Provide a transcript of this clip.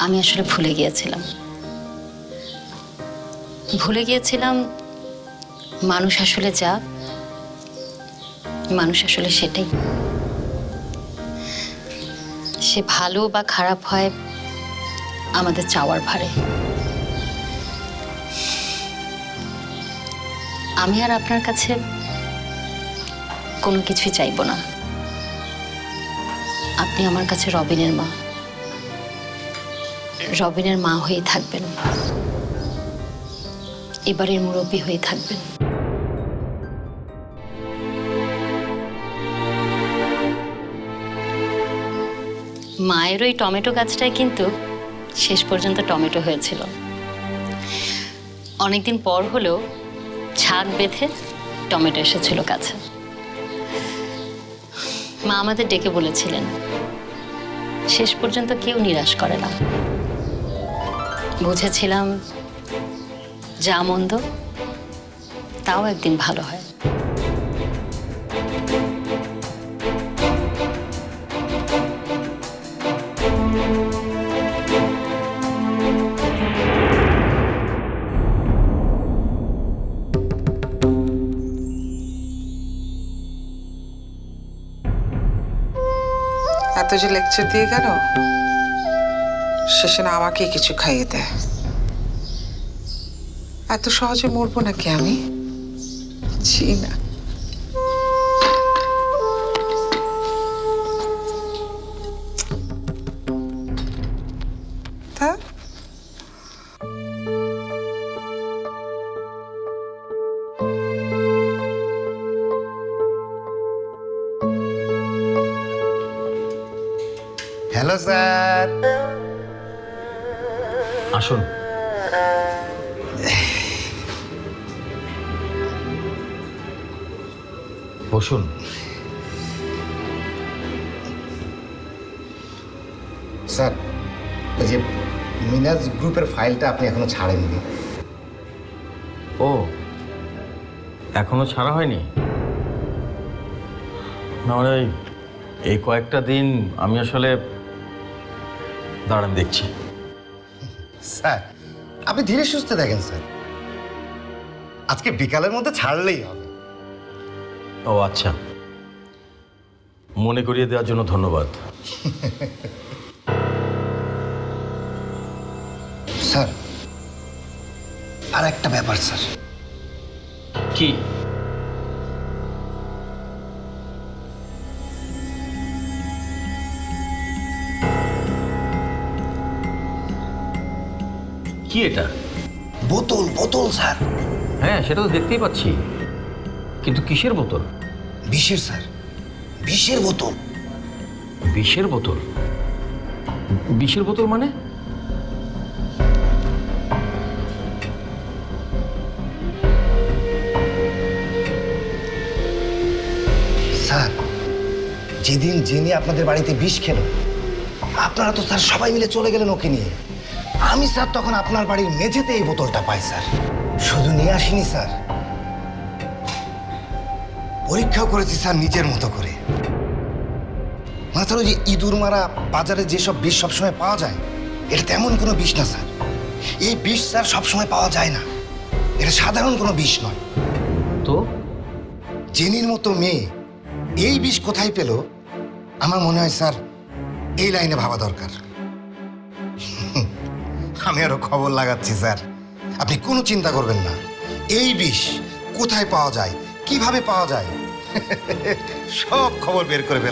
আমি আসলে ভুলে গিয়েছিলাম মানুষ আসলে যা, মানুষ আসলে সেটাই। সে ভালো বা খারাপ হয় আমাদের চাওয়ার ভারে। আমি আর আপনার কাছে কোনো কিছুই চাইবো না। আপনি আমার কাছে রবিনের মা হয়েই থাকবেন, এবারের মুরব্বী হয়ে থাকবেন। মায়ের ওই টমেটো গাছটাই কিন্তু শেষ পর্যন্ত টমেটো হয়েছিল। অনেকদিন পর হলেও ছাদ বেঁধে টমেটো এসেছিল গাছে। মা আমাদের ডেকে বলেছিলেন, শেষ পর্যন্ত কেউ নিরাশ করে না। বুঝেছিলাম যা মন্দ তাও একদিন ভালো হয়। এত যে লেকচার দিয়ে গেল, শেষে না আমাকেই কিছু খাইয়ে দেয়। এত সহজে মরবো নাকি আমি? ছি না। তা হ্যালো স্যার, আসুন। বসুন। স্যার ওই যে মিনাজ গ্রুপের ফাইলটা আপনি এখনো ছাড়েননি। ও, এখনো ছাড়া হয়নি? না মানে এই কয়েকটা দিন আমি আসলে দাঁড়ান দেখছি। স্যার আপনি ধীরে সুস্থে দেখেন স্যার, আজকে বিকালের মধ্যে ছাড়লেই হবে। ও আচ্ছা, মনে করিয়ে দেওয়ার জন্য ধন্যবাদ। স্যার আর একটা ব্যাপার স্যার। কি? কি এটা? বোতল বোতল স্যার। হ্যাঁ সেটা তো দেখতেই পাচ্ছি, কিন্তু কিসের বোতল? বিষের স্যার, বিষের বোতল। বিষের বোতল? বিষের বোতল মানে? স্যার যেদিন জেনে আপনাদের বাড়িতে বিষ খেলো, আপনারা তো স্যার সবাই মিলে চলে গেলেন ওকে নিয়ে। আমি স্যার তখন আপনার বাড়ির মেঝেতে এই বোতলটা পাই স্যার। শুধু নিয়ে আসিনি স্যার, পরীক্ষাও করেছি স্যার নিজের মতো করে। মাথার ওই যে ইঁদুর মারা বাজারে যেসব বিষ সবসময় পাওয়া যায়, এটা তেমন কোনো বিষ না স্যার। এই বিষ স্যার সবসময় পাওয়া যায় না, এটা সাধারণ কোনো বিষ নয়। তো জেনির মতো মেয়ে এই বিষ কোথায় পেল? আমার মনে হয় স্যার এই লাইনে ভাবা দরকার। আমি আরো খবর লাগাচ্ছি স্যার, আপনি কোনো চিন্তা করবেন না। এই বিষ কোথায় পাওয়া যায়, কিভাবে পাওয়া যায়, সব খবর বের করে ফেলব।